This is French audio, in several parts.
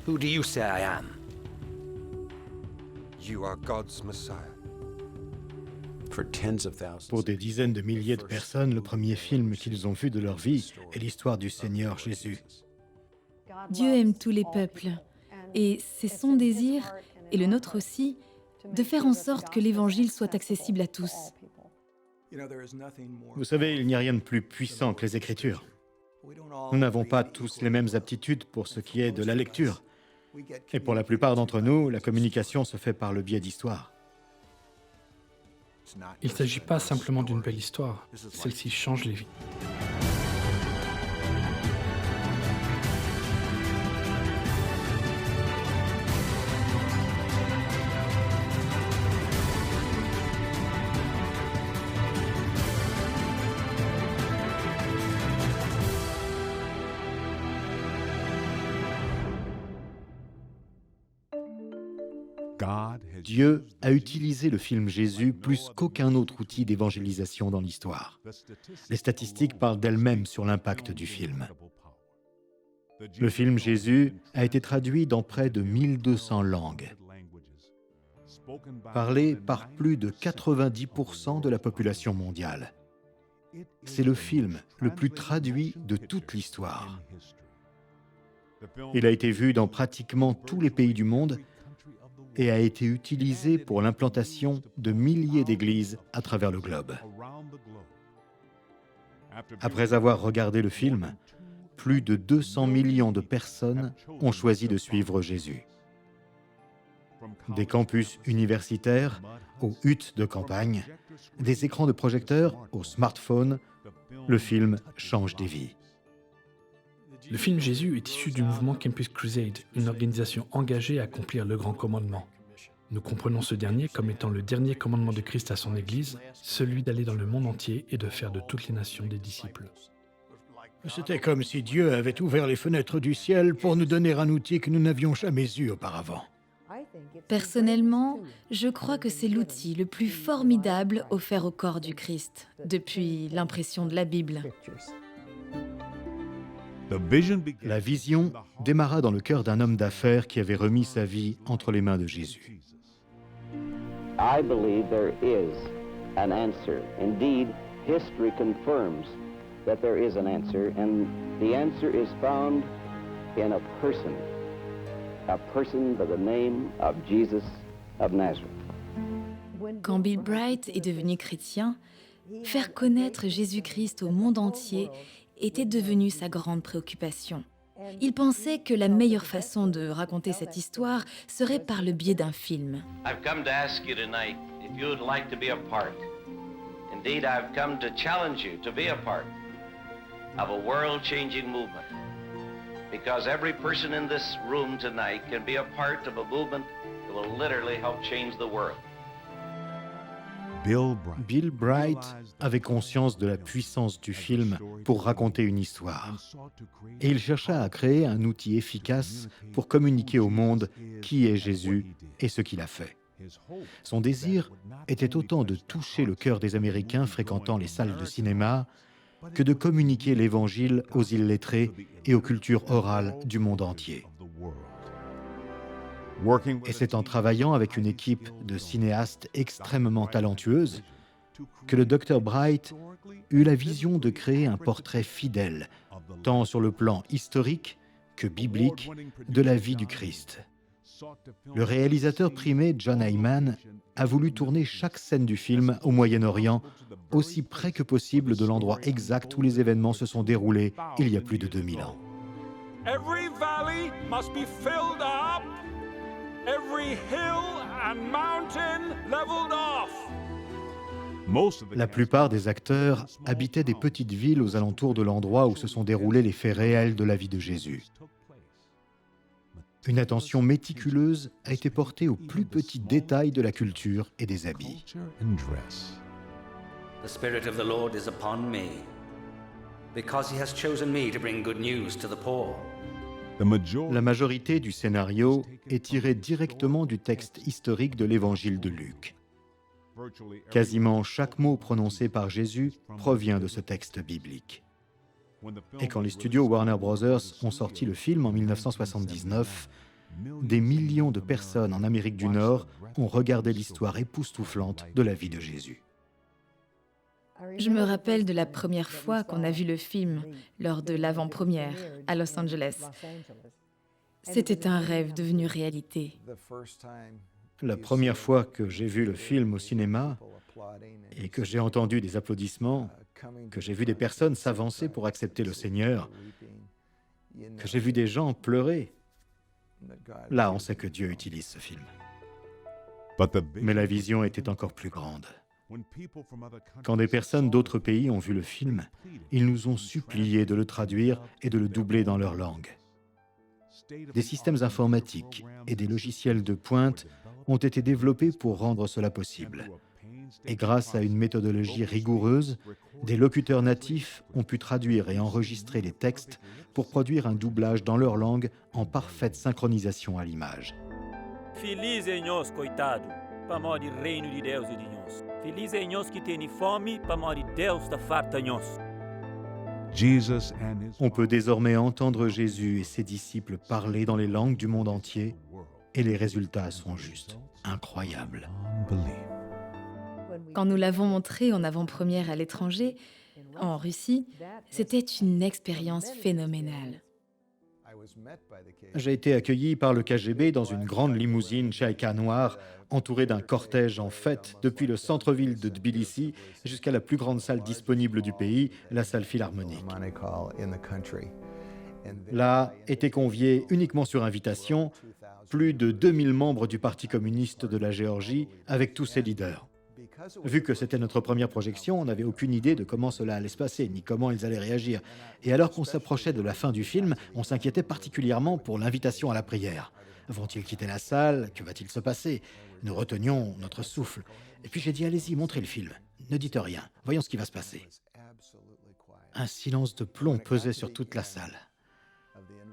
Who do you say I am? You are God's Messiah. Pour des dizaines de milliers de personnes, le premier film qu'ils ont vu de leur vie est l'histoire du Seigneur Jésus. Dieu aime tous les peuples, et c'est son désir, et le nôtre aussi, de faire en sorte que l'Évangile soit accessible à tous. Vous savez, il n'y a rien de plus puissant que les Écritures. Nous n'avons pas tous les mêmes aptitudes pour ce qui est de la lecture. Et pour la plupart d'entre nous, la communication se fait par le biais d'histoires. Il ne s'agit pas simplement d'une belle histoire, celle-ci change les vies. Dieu a utilisé le film Jésus plus qu'aucun autre outil d'évangélisation dans l'histoire. Les statistiques parlent d'elles-mêmes sur l'impact du film. Le film Jésus a été traduit dans près de 1200 langues, parlé par plus de 90% de la population mondiale. C'est le film le plus traduit de toute l'histoire. Il a été vu dans pratiquement tous les pays du monde et a été utilisé pour l'implantation de milliers d'églises à travers le globe. Après avoir regardé le film, plus de 200 millions de personnes ont choisi de suivre Jésus. Des campus universitaires aux huttes de campagne, des écrans de projecteurs aux smartphones, le film change des vies. Le film Jésus est issu du mouvement Campus Crusade, une organisation engagée à accomplir le grand commandement. Nous comprenons ce dernier comme étant le dernier commandement de Christ à son Église, celui d'aller dans le monde entier et de faire de toutes les nations des disciples. C'était comme si Dieu avait ouvert les fenêtres du ciel pour nous donner un outil que nous n'avions jamais eu auparavant. Personnellement, je crois que c'est l'outil le plus formidable offert au corps du Christ, depuis l'impression de la Bible. La vision démarra dans le cœur d'un homme d'affaires qui avait remis sa vie entre les mains de Jésus. I believe there is an answer. Indeed, history confirms that there is an answer, and the answer is found in a person by the name of Jesus of Nazareth. Quand Bill Bright est devenu chrétien, faire connaître Jésus-Christ au monde entier était devenu sa grande préoccupation. Il pensait que la meilleure façon de raconter cette histoire serait par le biais d'un film. I've come to ask you tonight if you would like to be a part. Indeed, I've come to challenge you to be a part of a world-changing movement. Because every person in this room tonight can be a part of a movement that will literally help change the world. Bill Bright avait conscience de la puissance du film pour raconter une histoire. Et il chercha à créer un outil efficace pour communiquer au monde qui est Jésus et ce qu'il a fait. Son désir était autant de toucher le cœur des Américains fréquentant les salles de cinéma que de communiquer l'Évangile aux illettrés et aux cultures orales du monde entier. Et c'est en travaillant avec une équipe de cinéastes extrêmement talentueuse que le Dr Bright eut la vision de créer un portrait fidèle, tant sur le plan historique que biblique, de la vie du Christ. Le réalisateur primé John Heyman a voulu tourner chaque scène du film au Moyen-Orient aussi près que possible de l'endroit exact où les événements se sont déroulés il y a plus de 2000 ans. Every valley must be filled up. Every hill and mountain leveled off. La plupart des acteurs habitaient des petites villes aux alentours de l'endroit où se sont déroulés les faits réels de la vie de Jésus. Une attention méticuleuse a été portée aux plus petits détails de la culture et des habits. The Spirit of the Lord is upon me, because he has chosen me to bring good news to the poor. La majorité du scénario est tirée directement du texte historique de l'Évangile de Luc. Quasiment chaque mot prononcé par Jésus provient de ce texte biblique. Et quand les studios Warner Bros. Ont sorti le film en 1979, des millions de personnes en Amérique du Nord ont regardé l'histoire époustouflante de la vie de Jésus. Je me rappelle de la première fois qu'on a vu le film lors de l'avant-première à Los Angeles. C'était un rêve devenu réalité. La première fois que j'ai vu le film au cinéma et que j'ai entendu des applaudissements, que j'ai vu des personnes s'avancer pour accepter le Seigneur, que j'ai vu des gens pleurer, là on sait que Dieu utilise ce film. Mais la vision était encore plus grande. Quand des personnes d'autres pays ont vu le film, ils nous ont supplié de le traduire et de le doubler dans leur langue. Des systèmes informatiques et des logiciels de pointe ont été développés pour rendre cela possible. Et grâce à une méthodologie rigoureuse, des locuteurs natifs ont pu traduire et enregistrer les textes pour produire un doublage dans leur langue en parfaite synchronisation à l'image. Feliz é nós, coitado, para mor de reino de Deus e de nós. Feliz é nós que tem fome, para mor de Deus da farta nós. On peut désormais entendre Jésus et ses disciples parler dans les langues du monde entier, et les résultats sont juste incroyables. Quand nous l'avons montré en avant-première à l'étranger, en Russie, c'était une expérience phénoménale. J'ai été accueilli par le KGB dans une grande limousine Chaika noire, entourée d'un cortège en fête depuis le centre-ville de Tbilissi jusqu'à la plus grande salle disponible du pays, la salle philharmonique. Là étaient conviés uniquement sur invitation plus de 2000 membres du Parti communiste de la Géorgie avec tous ses leaders. Vu que c'était notre première projection, on n'avait aucune idée de comment cela allait se passer, ni comment ils allaient réagir. Et alors qu'on s'approchait de la fin du film, on s'inquiétait particulièrement pour l'invitation à la prière. Vont-ils quitter la salle? Que va-t-il se passer? Nous retenions notre souffle. Et puis j'ai dit, allez-y, montrez le film. Ne dites rien, voyons ce qui va se passer. Un silence de plomb pesait sur toute la salle.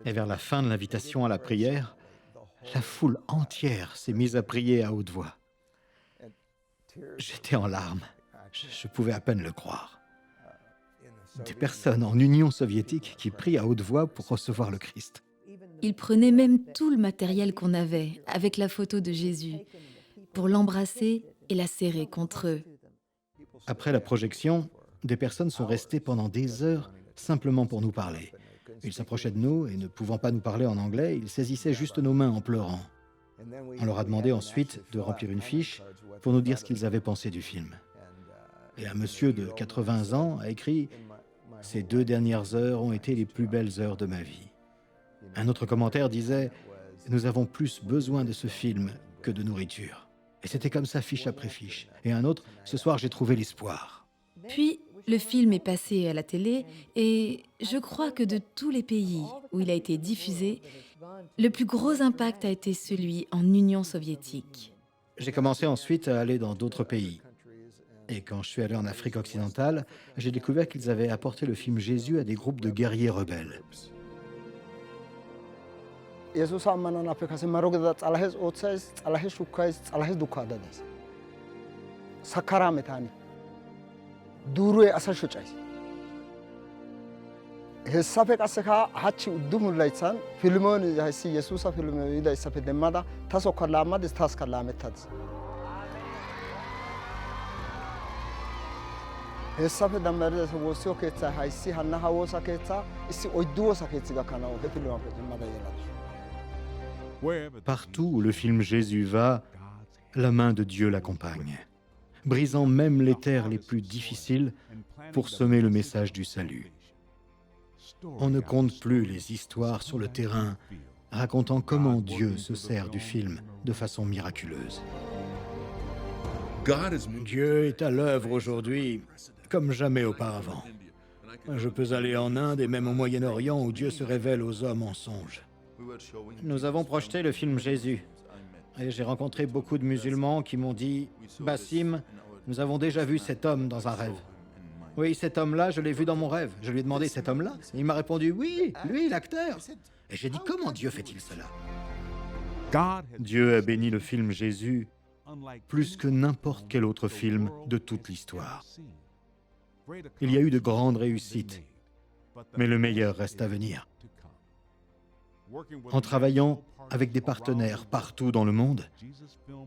Et vers la fin de l'invitation à la prière, la foule entière s'est mise à prier à haute voix. J'étais en larmes. Je pouvais à peine le croire. Des personnes en Union soviétique qui prient à haute voix pour recevoir le Christ. Ils prenaient même tout le matériel qu'on avait, avec la photo de Jésus, pour l'embrasser et la serrer contre eux. Après la projection, des personnes sont restées pendant des heures simplement pour nous parler. Ils s'approchaient de nous et ne pouvant pas nous parler en anglais, ils saisissaient juste nos mains en pleurant. On leur a demandé ensuite de remplir une fiche pour nous dire ce qu'ils avaient pensé du film. Et un monsieur de 80 ans a écrit « Ces 2 dernières heures ont été les plus belles heures de ma vie ». Un autre commentaire disait « Nous avons plus besoin de ce film que de nourriture ». Et c'était comme ça fiche après fiche. Et un autre « Ce soir j'ai trouvé l'espoir ». Puis, le film est passé à la télé et je crois que de tous les pays où il a été diffusé, le plus gros impact a été celui en Union soviétique. J'ai commencé ensuite à aller dans d'autres pays. Et quand je suis allé en Afrique occidentale, j'ai découvert qu'ils avaient apporté le film Jésus à des groupes de guerriers rebelles. Hessafe qasseka hachi uddufun laythan filmoon hayssi Yesuusa filme yidayssafe demmada tasokka laammadis taska laamettadis. Hessafe dammaridaysa woossiyo keeththay hayssi hanna ha woosa keeththa issi 4 woosa keeththi gakkanaw he filmappe demmada yeladus. Partout où le film Jésus va, la main de Dieu l'accompagne, brisant même les terres les plus difficiles pour semer le message du salut. On ne compte plus les histoires sur le terrain racontant comment Dieu se sert du film de façon miraculeuse. Dieu est à l'œuvre aujourd'hui comme jamais auparavant. Je peux aller en Inde et même au Moyen-Orient où Dieu se révèle aux hommes en songe. Nous avons projeté le film Jésus et j'ai rencontré beaucoup de musulmans qui m'ont dit « Bassim, nous avons déjà vu cet homme dans un rêve. » Oui, cet homme-là, je l'ai vu dans mon rêve. Je lui ai demandé, cet homme-là? Il m'a répondu, oui, lui, l'acteur. Et j'ai dit, comment Dieu fait-il cela? Dieu a béni le film Jésus plus que n'importe quel autre film de toute l'histoire. Il y a eu de grandes réussites, mais le meilleur reste à venir. En travaillant avec des partenaires partout dans le monde,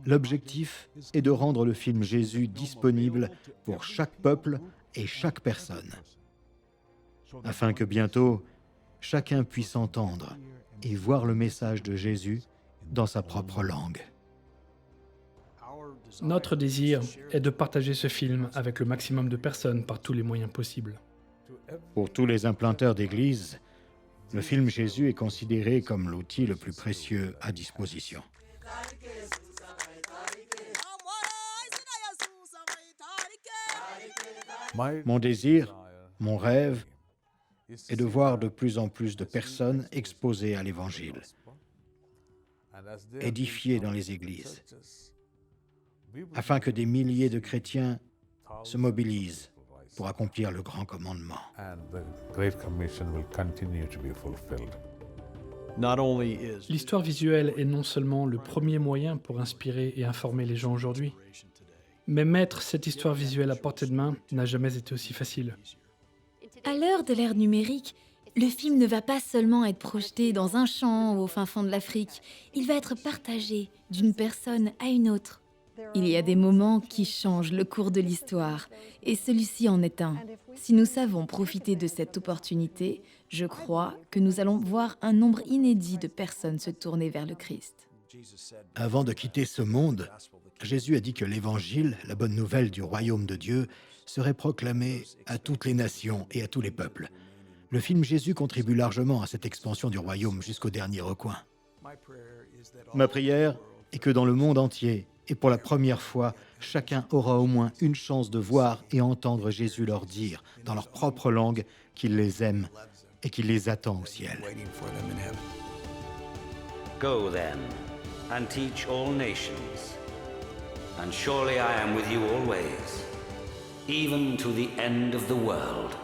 l'objectif est de rendre le film Jésus disponible pour chaque peuple et chaque personne, afin que bientôt, chacun puisse entendre et voir le message de Jésus dans sa propre langue. Notre désir est de partager ce film avec le maximum de personnes par tous les moyens possibles. Pour tous les implanteurs d'église, le film Jésus est considéré comme l'outil le plus précieux à disposition. Mon désir, mon rêve, est de voir de plus en plus de personnes exposées à l'Évangile, édifiées dans les églises, afin que des milliers de chrétiens se mobilisent pour accomplir le grand commandement. L'histoire visuelle est non seulement le premier moyen pour inspirer et informer les gens aujourd'hui, mais mettre cette histoire visuelle à portée de main n'a jamais été aussi facile. À l'heure de l'ère numérique, le film ne va pas seulement être projeté dans un champ au fin fond de l'Afrique, il va être partagé d'une personne à une autre. Il y a des moments qui changent le cours de l'histoire, et celui-ci en est un. Si nous savons profiter de cette opportunité, je crois que nous allons voir un nombre inédit de personnes se tourner vers le Christ. Avant de quitter ce monde, Jésus a dit que l'Évangile, la bonne nouvelle du royaume de Dieu, serait proclamé à toutes les nations et à tous les peuples. Le film Jésus contribue largement à cette expansion du royaume jusqu'au dernier recoin. Ma prière est que dans le monde entier, et pour la première fois, chacun aura au moins une chance de voir et entendre Jésus leur dire, dans leur propre langue, qu'il les aime et qu'il les attend au ciel. Go then, and teach all nations, and surely I am with you always, even to the end of the world.